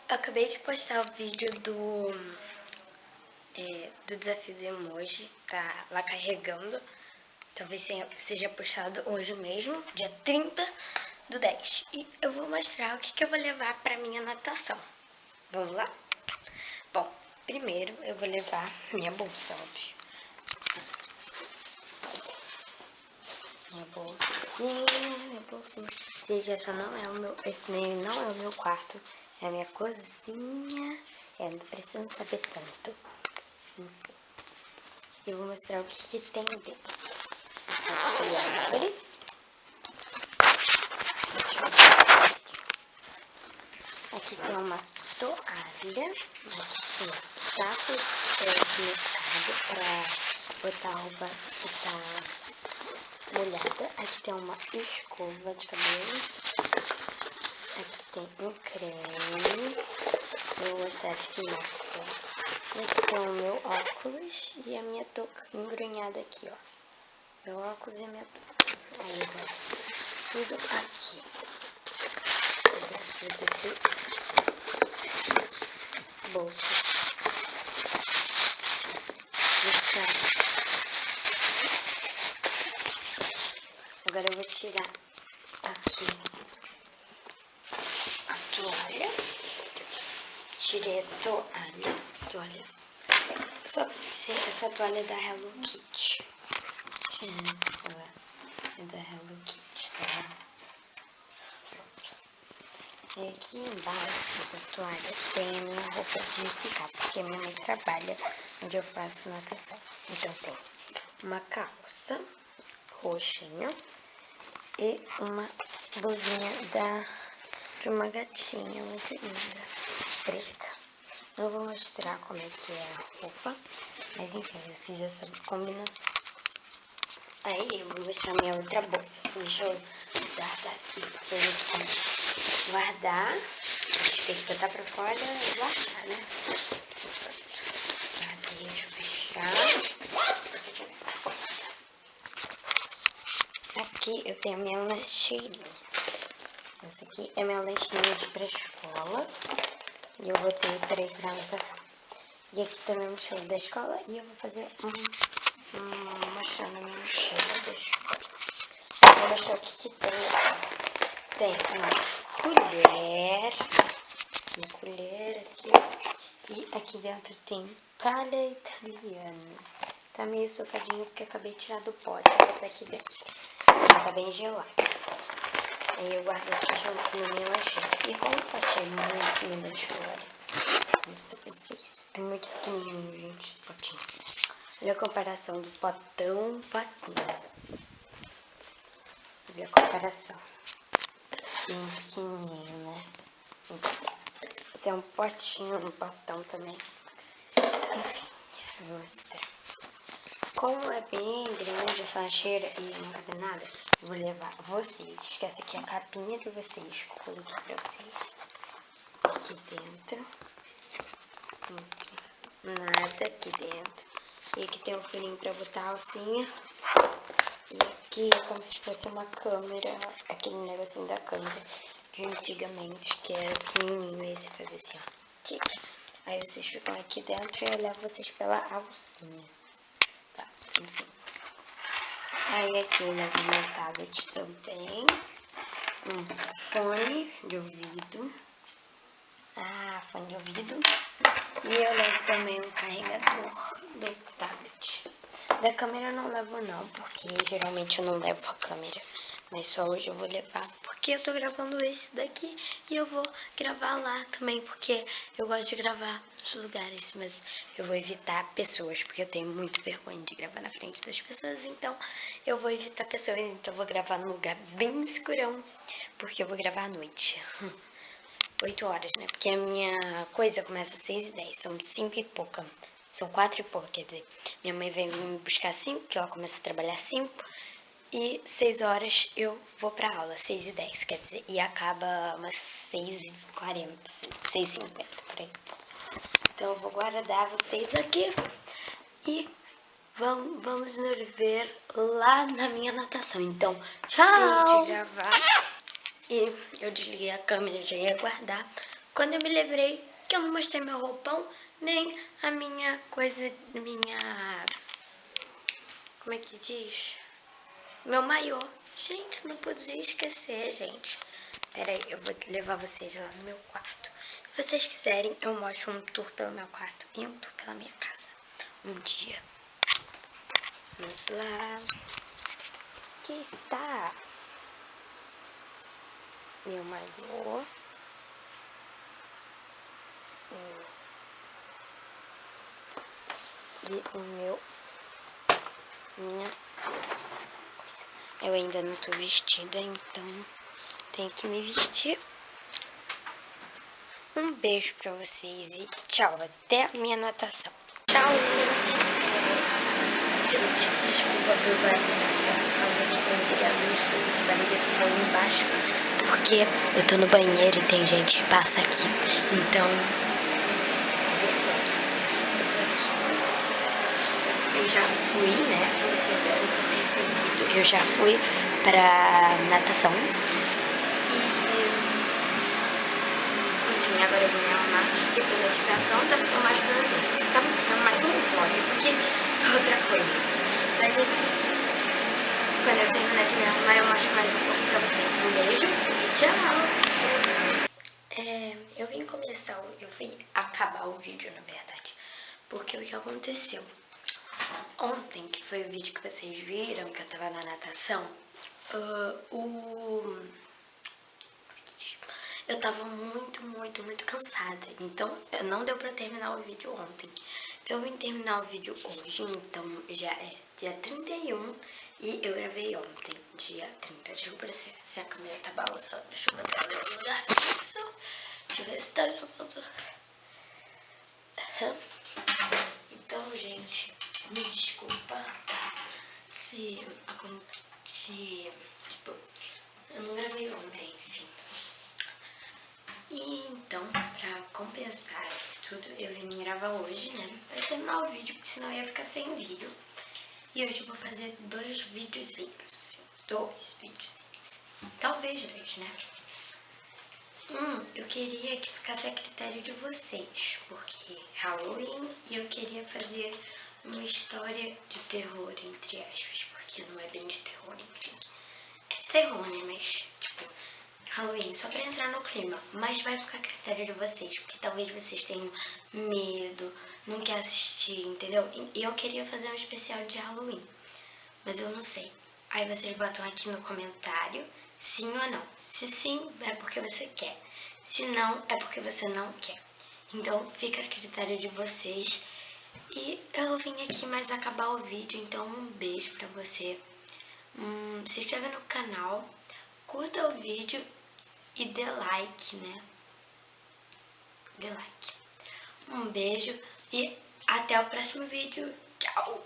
Eu acabei de postar o vídeo do desafio do emoji, tá lá carregando. Talvez seja postado hoje mesmo, dia 30/10. E eu vou mostrar o que eu vou levar pra minha natação. Vamos lá? Bom, primeiro eu vou levar minha bolsa, óbvio. Minha bolsinha. Gente, esse não é o meu quarto, é a minha cozinha. Não tô precisando saber tanto. Eu vou mostrar o que tem dentro. Aqui tem uma toalha, um saco de mercado pra botar a roupa que tá molhada. Aqui tem uma escova de cabelo. Aqui tem um creme. Eu vou mostrar de que marca. E aqui tem o meu óculos e a minha touca engrunhada aqui, ó. Meu óculos e a minha touca. Aí eu boto tudo aqui. Dentro desse bolso. Agora eu vou tirar aqui a toalha. Tirei a toalha. Essa toalha é da Hello Kitty. Ela é da Hello Kitty, tá vendo? E aqui embaixo da toalha tem a minha roupa de ficar, porque minha mãe trabalha onde eu faço natação. Então tem uma calça roxinha e uma blusinha de uma gatinha muito linda, preta. Não vou mostrar como é que é a roupa, mas enfim, eu fiz essa combinação. Aí eu vou mostrar minha outra bolsa. Deixa eu guardar aqui, porque a gente tem que guardar. A gente tem que botar pra fora e guardar, né? Guardei, deixa eu fechar. Aqui eu tenho a minha lancheirinha. Essa aqui é minha lancheirinha de pré-escola. E eu botei para ir pra natação. E aqui também a mochila da escola. E eu vou fazer mostrando a minha mochila da escola. Vou mostrar o que tem aqui. Tem uma colher aqui. E aqui dentro tem palha italiana. Tá meio socadinho porque eu acabei de tirar do pote. Tá aqui dentro. Tá bem gelado. Aí eu guardo aqui junto com a minha lancheira. E como o pote é muito minúsculo, olha. Isso pra vocês. É muito pequenininho, gente, o potinho. Olha a comparação do potinho. Olha a comparação. Bem pequenininho, né? Esse é um potinho, um potão também. Enfim, eu vou mostrar. Como é bem grande essa lancheira e não cabe nada, eu vou levar vocês, que essa aqui é a capinha de vocês, coloquei pra vocês. Aqui dentro. Nada aqui dentro. E aqui tem um furinho pra botar a alcinha. E aqui é como se fosse uma câmera, aquele negocinho da câmera de antigamente, que era pequenininho, esse fazia assim, ó. Tique. Aí vocês ficam aqui dentro e eu levo vocês pela alcinha. Tá, enfim. Aí aqui eu levo meu tablet também. Um fone de ouvido. Fone de ouvido. E eu levo também um carregador do tablet. Da câmera eu não levo não, porque geralmente eu não levo a câmera. Mas só hoje eu vou levar, porque eu tô gravando esse daqui e eu vou gravar lá também, porque eu gosto de gravar nos lugares, mas eu vou evitar pessoas, porque eu tenho muito vergonha de gravar na frente das pessoas, então eu vou evitar pessoas, então eu vou gravar num lugar bem escurão, porque eu vou gravar à noite. 8 horas, né? Porque a minha coisa começa às 6h10, são 5 e pouca. São 4 e pouca, quer dizer. Minha mãe vem me buscar 5, que ela começa a trabalhar 5. E 6 horas eu vou pra aula, 6h10, quer dizer. E acaba umas 6h40, 6h50, por aí. Então eu vou guardar vocês aqui. E vamos nos ver lá na minha natação. Então, tchau! De gravar. E eu desliguei a câmera, já ia guardar, quando eu me lembrei que eu não mostrei meu roupão, nem a minha coisa, como é que diz? Meu maiô. Gente, não podia esquecer, gente. Pera aí, eu vou levar vocês lá no meu quarto. Se vocês quiserem, eu mostro um tour pelo meu quarto e um tour pela minha casa. Um dia. Vamos lá. Aqui está meu maiô. E o minha coisa. Eu ainda não tô vestida, então tenho que me vestir. Um beijo pra vocês e tchau, até a minha natação. Tchau, gente. Gente, desculpa pelo barulho, por causa que eu liguei a luz, esse barulho falando embaixo, porque eu tô no banheiro e tem gente que passa aqui, então, eu tô aqui. Eu já fui, né, você deve ter percebido, eu já fui pra natação. Enfim, agora eu vou me arrumar e quando eu estiver pronta eu mostro pra vocês. Vocês estavam puxando mais um vlog, porque é outra coisa. Mas enfim, quando eu terminar de me arrumar eu mostro mais um pouco pra vocês. Um beijo e tchau! Eu fui acabar o vídeo, na verdade. Porque o que aconteceu? Ontem, que foi o vídeo que vocês viram, que eu tava na natação, eu tava muito cansada, então não deu pra terminar o vídeo ontem. Então eu vim terminar o vídeo hoje, então já é dia 31 e eu gravei ontem, dia 30. Deixa eu ver se a câmera tá balançando, deixa eu botar ela no lugar. Deixa eu ver se tá gravando. Então, gente, me desculpa, tá? Se tipo, eu não gravei ontem, enfim. E então, pra compensar isso tudo, eu vim gravar hoje, né? Pra terminar o vídeo, porque senão eu ia ficar sem vídeo. E hoje eu vou fazer 2 videozinhos, assim, 2 videozinhos. Talvez 2, né? Eu queria que ficasse a critério de vocês, porque é Halloween e eu queria fazer uma história de terror, entre aspas, porque não é bem de terror, enfim. É de terror, né? Mas, tipo, Halloween, só pra entrar no clima. Mas vai ficar a critério de vocês, porque talvez vocês tenham medo, não quer assistir, entendeu? E eu queria fazer um especial de Halloween, mas eu não sei. Aí vocês botam aqui no comentário sim ou não. Se sim, é porque você quer. Se não, é porque você não quer. Então, fica a critério de vocês. E eu vim aqui mais acabar o vídeo, então um beijo pra você. Se inscreva no canal, curta o vídeo e dê like, né? Dê like. Um beijo e até o próximo vídeo. Tchau!